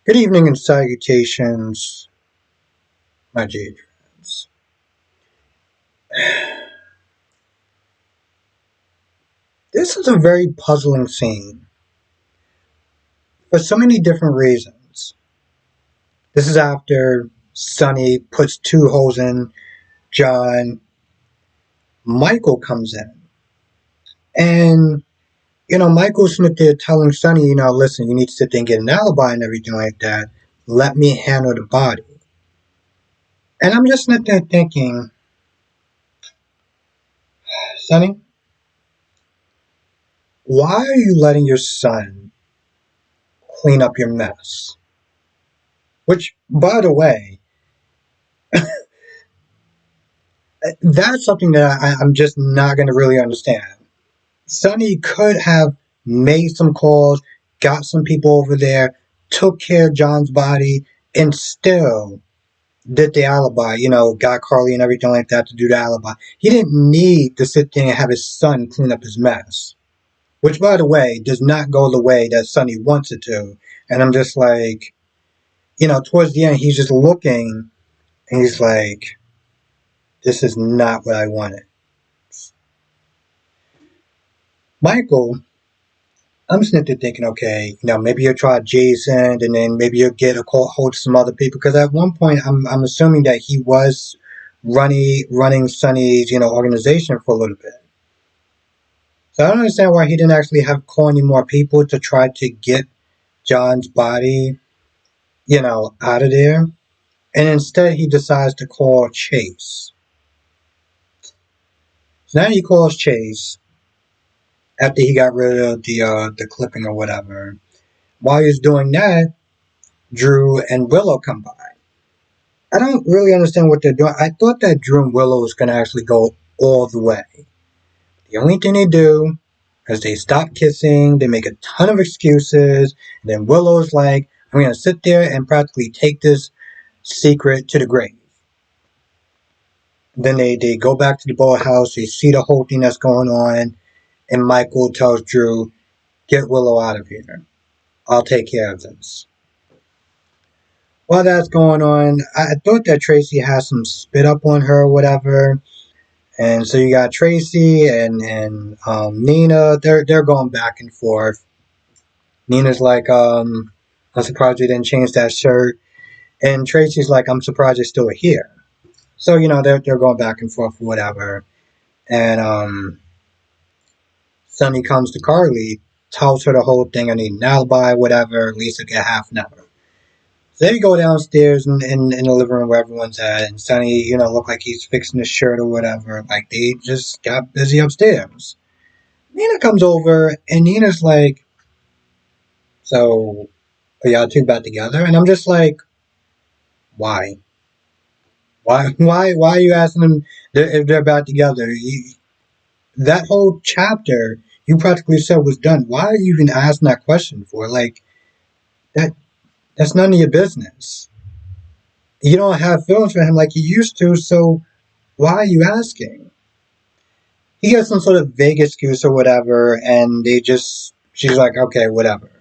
Good evening and salutations, my Jade friends. This is a very puzzling scene for so many different reasons. This is after Sonny puts two holes in John. Michael comes in. And, Michael's sitting there telling Sonny, listen, you need to sit there and get an alibi and everything like that. Let me handle the body. And I'm just sitting there thinking, Sonny, why are you letting your son clean up your mess? Which, by the way, that's something that I'm just not going to really understand. Sonny could have made some calls, got some people over there, took care of John's body, and still did the alibi, got Carly and everything like that to do the alibi. He didn't need to sit there and have his son clean up his mess. Which, by the way, does not go the way that Sonny wants it to. And I'm just like, towards the end, he's just looking and he's like, this is not what I wanted. Michael, I'm sitting there thinking, okay, maybe you'll try Jason, and then maybe you'll get a call, hold to some other people. Because at one point, I'm assuming that he was running Sonny's, organization for a little bit. So I don't understand why he didn't actually have call any more people to try to get John's body, out of there. And instead, he decides to call Chase. So now he calls Chase after he got rid of the clipping or whatever. While he's doing that, Drew and Willow come by. I don't really understand what they're doing. I thought that Drew and Willow was going to actually go all the way. The only thing they do is they stop kissing, they make a ton of excuses, and then Willow's like, I'm going to sit there and practically take this secret to the grave. Then they go back to the boathouse, they see the whole thing that's going on, and Michael tells Drew, get Willow out of here. I'll take care of this. While that's going on, I thought that Tracy has some spit up on her or whatever. And so you got Tracy and Nina. They're going back and forth. Nina's like, I'm surprised you didn't change that shirt. And Tracy's like, I'm surprised you're still here. So, they're going back and forth or whatever. And Sonny comes to Carly, tells her the whole thing. I need an alibi, whatever. Lisa get half an hour. So they go downstairs in the living room where everyone's at, and Sonny, look like he's fixing his shirt or whatever. Like, they just got busy upstairs. Nina comes over, and Nina's like, so, are y'all two back together? And I'm just like, why? Why are you asking them if they're back together? That whole chapter, you practically said was done. Why are you even asking that question for? Like, that's none of your business. You don't have feelings for him like you used to, so why are you asking? He gets some sort of vague excuse or whatever, and she's like, okay, whatever.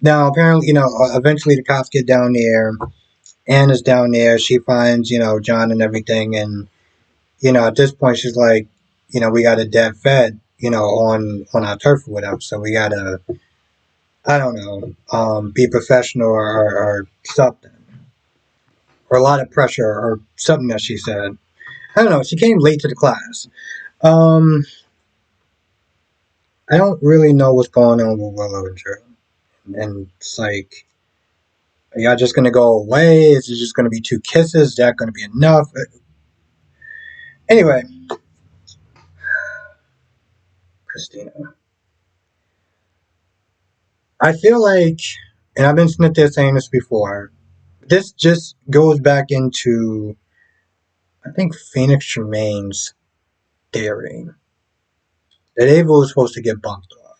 Now, apparently, eventually the cops get down there. Anna's down there. She finds, John and everything. And, at this point, she's like, we got a dead fed, on our turf or whatever. So we got to, I don't know, be professional or something. Or a lot of pressure or something that she said. I don't know. She came late to the class. Um, I don't really know what's going on with Willow and Drew. And it's like, are y'all just going to go away? Is it just going to be two kisses? Is that going to be enough? Anyway, Christina. I feel like, and I've been sitting there saying this before, this just goes back into, I think, Phoenix Tremaine's theory that Ava was supposed to get bumped off.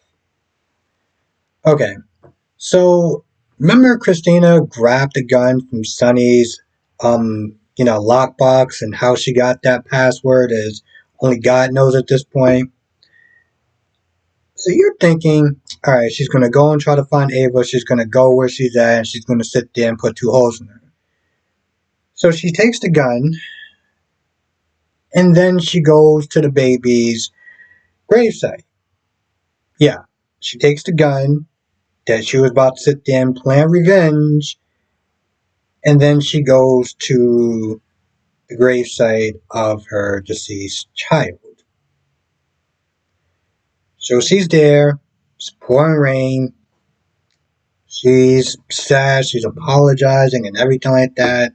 Okay, so remember Christina grabbed the gun from Sonny's, lockbox, and how she got that password is only God knows at this point. So you're thinking, all right, she's going to go and try to find Ava. She's going to go where she's at, and she's going to sit there and put two holes in her. So she takes the gun, and then she goes to the baby's gravesite. Yeah, she takes the gun that she was about to sit there and plan revenge, and then she goes to the gravesite of her deceased child. So she's there, it's pouring rain, she's sad, she's apologizing and everything like that.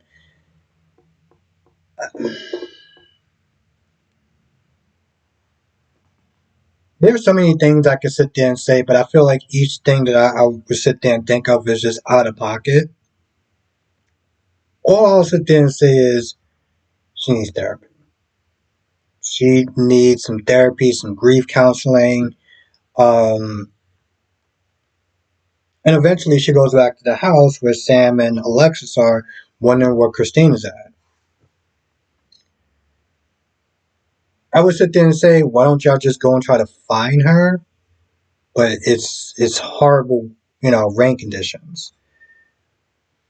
There's so many things I could sit there and say, but I feel like each thing that I would sit there and think of is just out of pocket. All I'll sit there and say is she needs therapy. She needs some therapy, some grief counseling. Um, and eventually she goes back to the house where Sam and Alexis are, wondering where Christina's at. I would sit there and say, why don't y'all just go and try to find her? But it's horrible, rain conditions.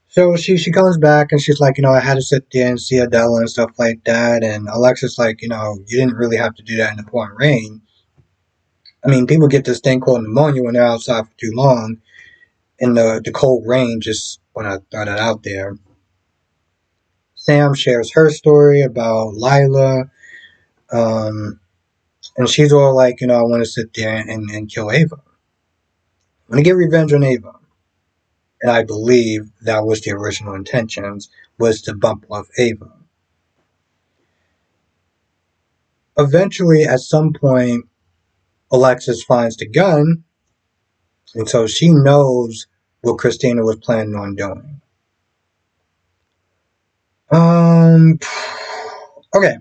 So she comes back and she's like, I had to sit there and see Adela and stuff like that. And Alexis like, you didn't really have to do that in the pouring rain. I mean, people get this thing called pneumonia when they're outside for too long. And the cold rain, just when I throw that out there. Sam shares her story about Lila. Um, and she's all like, I want to sit there and kill Ava. I want to get revenge on Ava. And I believe that was the original intentions, was to bump off Ava. Eventually, at some point, Alexis finds the gun, and so she knows what Christina was planning on doing. Um, okay.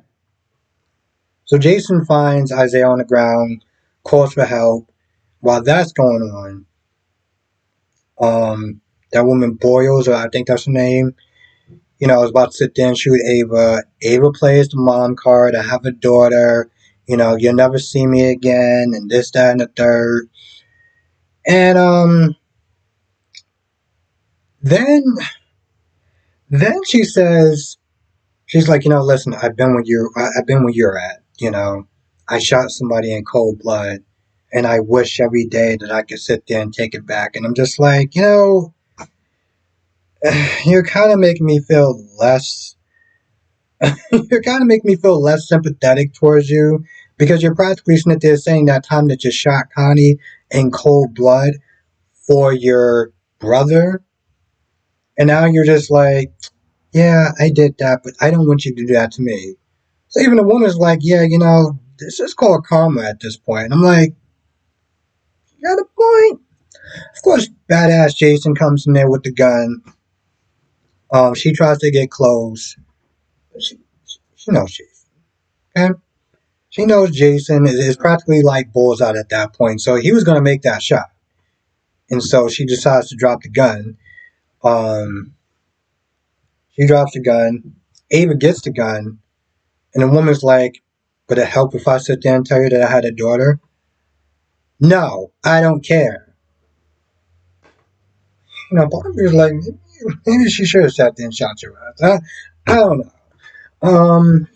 So Jason finds Isaiah on the ground, calls for help. While that's going on, that woman Boyles, or I think that's her name, is about to sit there and shoot Ava. Ava plays the mom card. I have a daughter. You'll never see me again, and this, that, and the third. And then she says, she's like, listen, I've been where you're at. I shot somebody in cold blood, and I wish every day that I could sit there and take it back. And I'm just like, you're kind of making me feel less. You're kind of making me feel less sympathetic towards you, because you're practically sitting there saying that time that you shot Connie in cold blood for your brother, and now you're just like, yeah, I did that, but I don't want you to do that to me. So even the woman's like, yeah, this is called karma at this point. And I'm like, you got a point. Of course, badass Jason comes in there with the gun. She tries to get close. She knows Jason. Okay? She knows Jason is practically like bullseye at that point. So he was going to make that shot. And so she decides to drop the gun. Um, she drops the gun. Ava gets the gun. And the woman's like, would it help if I sit there and tell you that I had a daughter? No, I don't care. Part of me was like, maybe she should have sat there and shot your ass. I don't know. Um,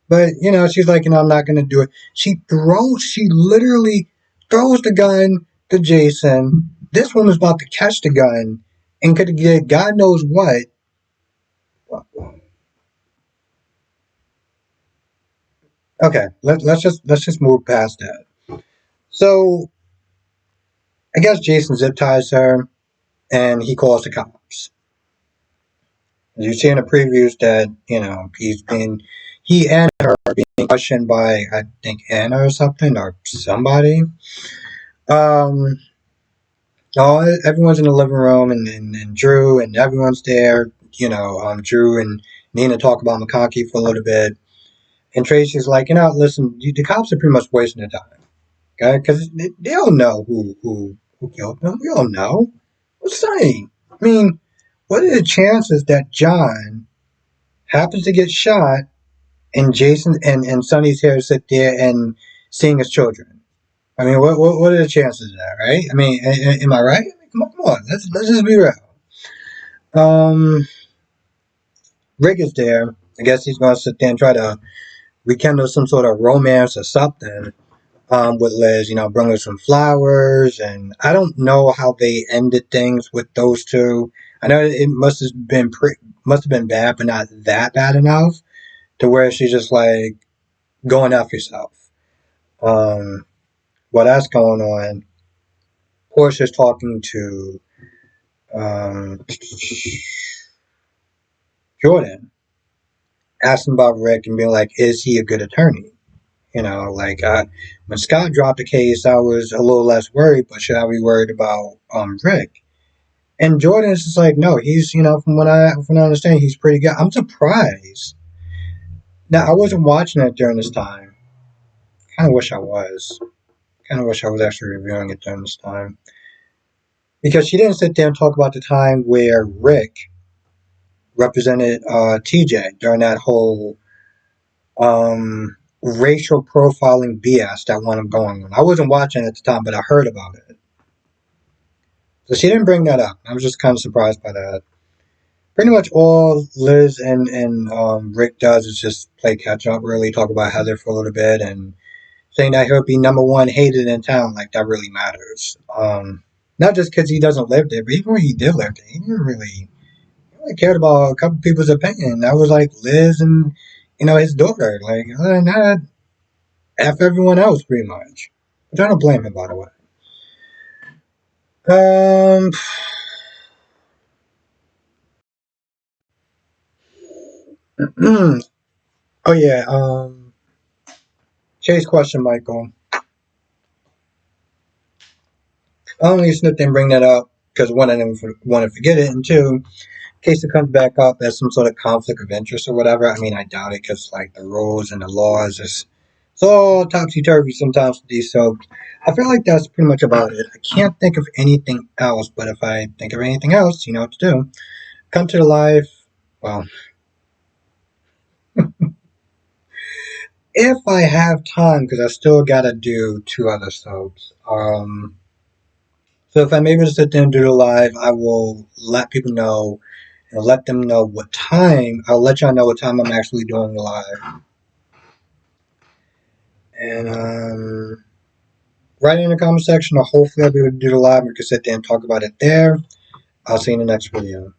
but, she's like, I'm not going to do it. She literally throws the gun to Jason. This woman's about to catch the gun and could get God knows what. Okay, let's just move past that. So I guess Jason zip ties her and he calls the cops. You see in the previews that, he and her are being questioned by, I think, Anna or something, or somebody. Um, everyone's in the living room, and Drew and everyone's there. Drew and Nina talk about McConkey for a little bit. And Tracy's like, listen, the cops are pretty much wasting their time. Okay? Because they don't know who killed them. We all know. What's saying? I mean, what are the chances that John happens to get shot and Jason and Sonny's here to sit there and seeing his children? I mean, what are the chances of that, right? I mean, am I right? Come on, let's just be real. Um, Rick is there. I guess he's going to sit there and try to rekindle some sort of romance or something with Liz. Bring her some flowers, and I don't know how they ended things with those two. I know it must have been bad, but not that bad enough to where she's just like going off yourself. Um, while that's going on, Portia's talking to um, Jordan, asking about Rick and being like, "Is he a good attorney?" Like when Scott dropped the case, I was a little less worried, but should I be worried about Rick? And Jordan is just like, no, he's from what I understand, he's pretty good. I'm surprised. Now I wasn't watching it during this time. Kind of wish I was. Kind of wish I was actually reviewing it during this time because she didn't sit there and talk about the time where Rick represented TJ during that whole racial profiling BS that went going on. I wasn't watching at the time, but I heard about it. So she didn't bring that up. I was just kind of surprised by that. Pretty much all Liz and Rick does is just play catch up, really talk about Heather for a little bit, and saying that he'll be number one hated in town, like that really matters. Not just because he doesn't live there, but even when he did live there, he didn't really cared about a couple people's opinion. That was like Liz and his daughter. Like other than that, F everyone else pretty much. Which I don't blame him, by the way. Um. Oh yeah. Chase question, Michael. I only snipped and bring that up because one, I didn't want to forget it, and two, in case it comes back up as some sort of conflict of interest or whatever. I mean, I doubt it because like the rules and the laws is it's all topsy turvy sometimes with these. So I feel like that's pretty much about it. I can't think of anything else, but if I think of anything else, you know what to do. Come to the live. Well, if I have time, because I still gotta do two other subs. So if I'm able to sit there and do the live, I will let people know and let them know what time. I'll let y'all know what time I'm actually doing the live. And write in the comment section, or hopefully I'll be able to do the live. We can sit there and talk about it there. I'll see you in the next video.